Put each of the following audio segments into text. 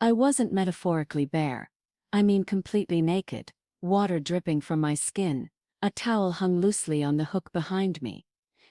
I wasn't metaphorically bare. I mean completely naked, water dripping from my skin, a towel hung loosely on the hook behind me,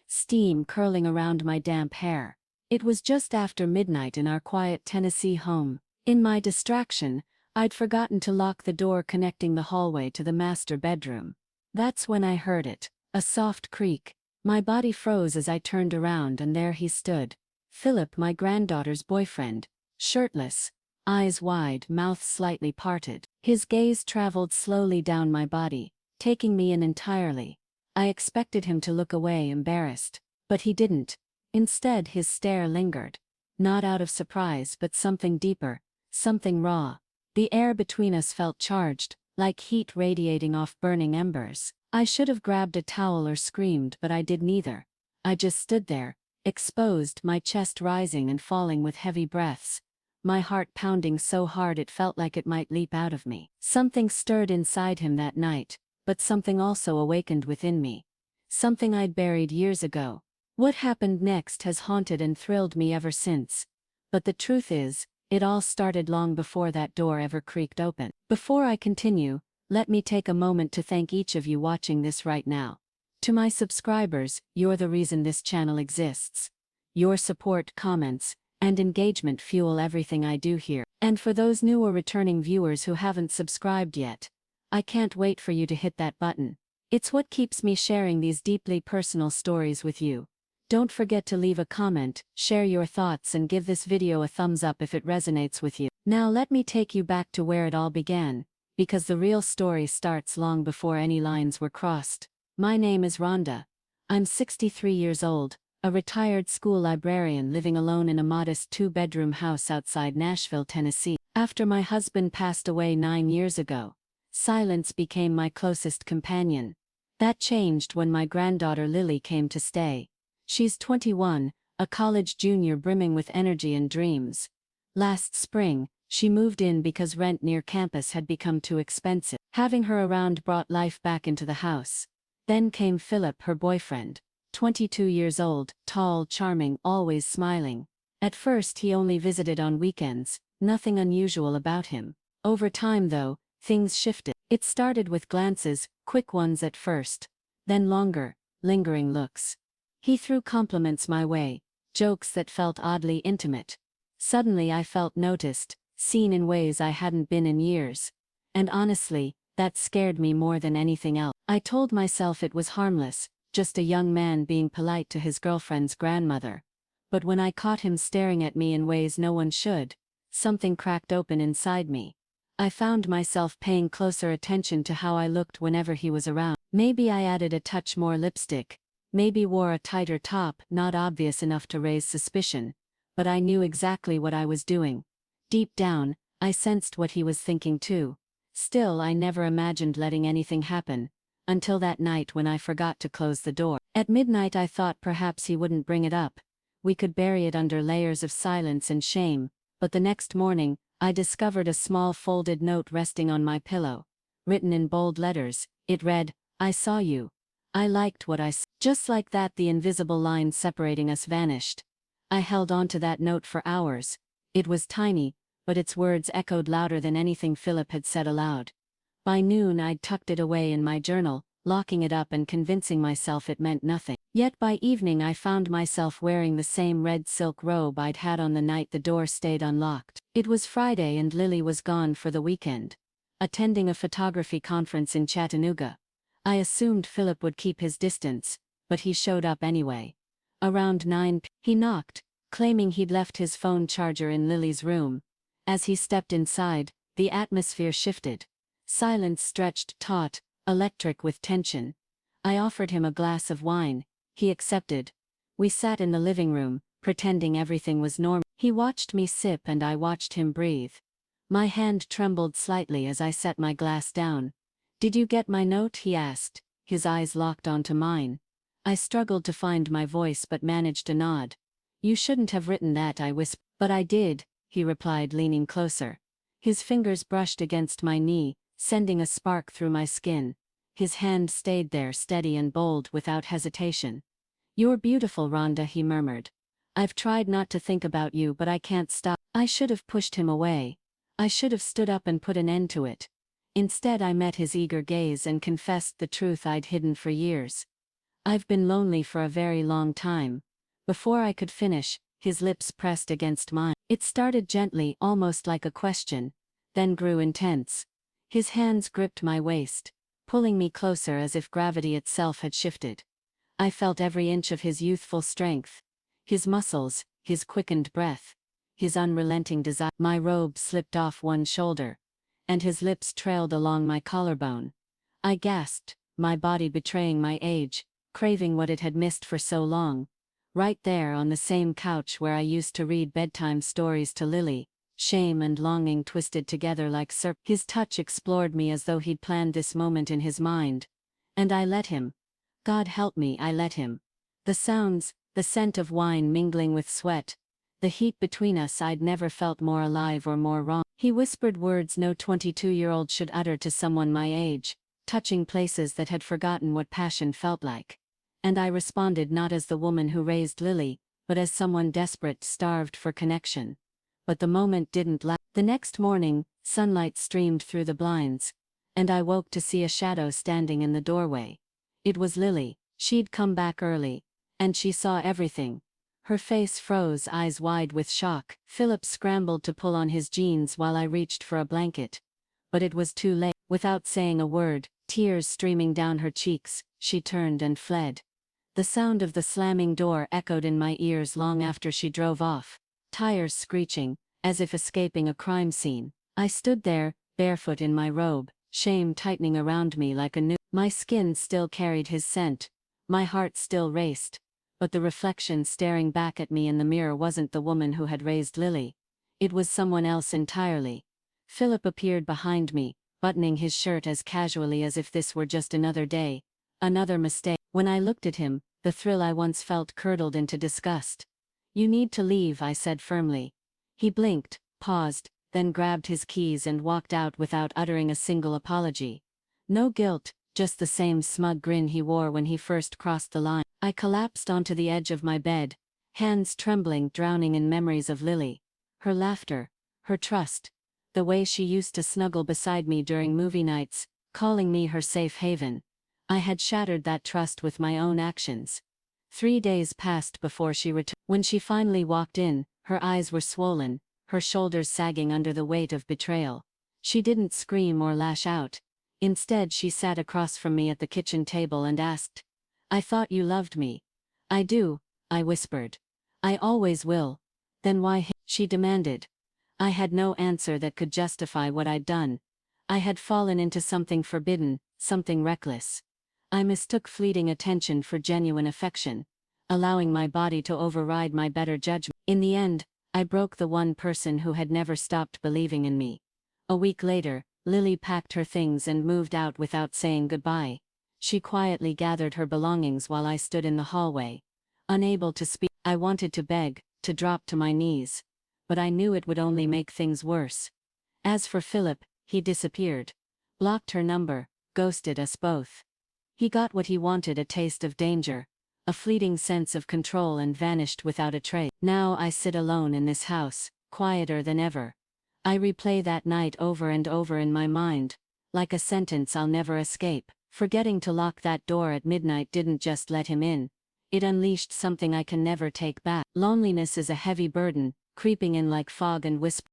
steam curling around my damp hair. It was just after midnight in our quiet Tennessee home. In my distraction, I'd forgotten to lock the door connecting the hallway to the master bedroom. That's when I heard it, a soft creak. My body froze as I turned around, and there he stood. Philip, my granddaughter's boyfriend, shirtless, eyes wide, mouth slightly parted. His gaze traveled slowly down my body, taking me in entirely. I expected him to look away embarrassed, but he didn't. Instead, his stare lingered. Not out of surprise, but something deeper, something raw. The air between us felt charged, like heat radiating off burning embers. I should have grabbed a towel or screamed, but I did neither. I just stood there, exposed, my chest rising and falling with heavy breaths, my heart pounding so hard it felt like it might leap out of me. Something stirred inside him that night, but something also awakened within me. Something I'd buried years ago. What happened next has haunted and thrilled me ever since. But the truth is, it all started long before that door ever creaked open. Before I continue, let me take a moment to thank each of you watching this right now. To my subscribers, you're the reason this channel exists. Your support, comments, and engagement fuel everything I do here. And for those new or returning viewers who haven't subscribed yet, I can't wait for you to hit that button. It's what keeps me sharing these deeply personal stories with you. Don't forget to leave a comment, share your thoughts, and give this video a thumbs up if it resonates with you. Now let me take you back to where it all began, because the real story starts long before any lines were crossed. My name is Rhonda. I'm 63 years old, a retired school librarian living alone in a modest two-bedroom house outside Nashville, Tennessee. After my husband passed away 9 years ago, silence became my closest companion. That changed when my granddaughter Lily came to stay. She's 21, a college junior brimming with energy and dreams. Last spring, she moved in because rent near campus had become too expensive. Having her around brought life back into the house. Then came Philip, her boyfriend. 22 years old, tall, charming, always smiling. At first he only visited on weekends, nothing unusual about him. Over time though, things shifted. It started with glances, quick ones at first. Then longer, lingering looks. He threw compliments my way, jokes that felt oddly intimate. Suddenly I felt noticed, seen in ways I hadn't been in years. And honestly, that scared me more than anything else. I told myself it was harmless, just a young man being polite to his girlfriend's grandmother. But when I caught him staring at me in ways no one should, something cracked open inside me. I found myself paying closer attention to how I looked whenever he was around. Maybe I added a touch more lipstick, maybe wore a tighter top, not obvious enough to raise suspicion, but I knew exactly what I was doing. Deep down, I sensed what he was thinking too. Still, I never imagined letting anything happen, until that night when I forgot to close the door. At midnight I thought perhaps he wouldn't bring it up. We could bury it under layers of silence and shame, but the next morning, I discovered a small folded note resting on my pillow. Written in bold letters, it read, "I saw you. I liked what I saw." Just like that, the invisible line separating us vanished. I held on to that note for hours. It was tiny, but its words echoed louder than anything Philip had said aloud. By noon I'd tucked it away in my journal, locking it up and convincing myself it meant nothing. Yet by evening I found myself wearing the same red silk robe I'd had on the night the door stayed unlocked. It was Friday and Lily was gone for the weekend, attending a photography conference in Chattanooga. I assumed Philip would keep his distance, but he showed up anyway. Around 9 p.m. he knocked, claiming he'd left his phone charger in Lily's room. As he stepped inside, the atmosphere shifted. Silence stretched taut, electric with tension. I offered him a glass of wine. He accepted. We sat in the living room, pretending everything was normal. He watched me sip and I watched him breathe. My hand trembled slightly as I set my glass down. "Did you get my note?" he asked, his eyes locked onto mine. I struggled to find my voice but managed a nod. "You shouldn't have written that," I whispered. "But I did," he replied, leaning closer. His fingers brushed against my knee, sending a spark through my skin. His hand stayed there, steady and bold, without hesitation. "You're beautiful, Rhonda," he murmured. "I've tried not to think about you, but I can't stop." I should have pushed him away. I should have stood up and put an end to it. Instead, I met his eager gaze and confessed the truth I'd hidden for years. I've been lonely for a very long time. Before I could finish, his lips pressed against mine. It started gently, almost like a question, then grew intense. His hands gripped my waist, pulling me closer as if gravity itself had shifted. I felt every inch of his youthful strength, his muscles, his quickened breath, his unrelenting desire. My robe slipped off one shoulder, and his lips trailed along my collarbone. I gasped, my body betraying my age, craving what it had missed for so long. Right there on the same couch where I used to read bedtime stories to Lily, shame and longing twisted together like serpents. His touch explored me as though he'd planned this moment in his mind. And I let him. God help me, I let him. The sounds, the scent of wine mingling with sweat, the heat between us, I'd never felt more alive or more wrong. He whispered words no 22-year-old should utter to someone my age, touching places that had forgotten what passion felt like. And I responded not as the woman who raised Lily, but as someone desperate, starved for connection. But the moment didn't last. The next morning, sunlight streamed through the blinds, and I woke to see a shadow standing in the doorway. It was Lily. She'd come back early, and she saw everything. Her face froze, eyes wide with shock. Philip scrambled to pull on his jeans while I reached for a blanket. But it was too late. Without saying a word, tears streaming down her cheeks, she turned and fled. The sound of the slamming door echoed in my ears long after she drove off, tires screeching, as if escaping a crime scene. I stood there, barefoot in my robe, shame tightening around me like a noose. My skin still carried his scent, my heart still raced, but the reflection staring back at me in the mirror wasn't the woman who had raised Lily. It was someone else entirely. Philip appeared behind me, buttoning his shirt as casually as if this were just another day, another mistake. When I looked at him, the thrill I once felt curdled into disgust. "You need to leave," I said firmly. He blinked, paused, then grabbed his keys and walked out without uttering a single apology. No guilt, just the same smug grin he wore when he first crossed the line. I collapsed onto the edge of my bed, hands trembling, drowning in memories of Lily. Her laughter, her trust, the way she used to snuggle beside me during movie nights, calling me her safe haven. I had shattered that trust with my own actions. 3 days passed before she returned. When she finally walked in, her eyes were swollen, her shoulders sagging under the weight of betrayal. She didn't scream or lash out. Instead, she sat across from me at the kitchen table and asked, "I thought you loved me." "I do," I whispered. "I always will." "Then why?" She demanded. I had no answer that could justify what I'd done. I had fallen into something forbidden, something reckless. I mistook fleeting attention for genuine affection, allowing my body to override my better judgment. In the end, I broke the one person who had never stopped believing in me. A week later, Lily packed her things and moved out without saying goodbye. She quietly gathered her belongings while I stood in the hallway. Unable to speak, I wanted to beg, to drop to my knees. But I knew it would only make things worse. As for Philip, he disappeared. Blocked her number, ghosted us both. He got what he wanted, a taste of danger, a fleeting sense of control, and vanished without a trace. Now I sit alone in this house, quieter than ever. I replay that night over and over in my mind, like a sentence I'll never escape. Forgetting to lock that door at midnight didn't just let him in. It unleashed something I can never take back. Loneliness is a heavy burden, creeping in like fog and whisper.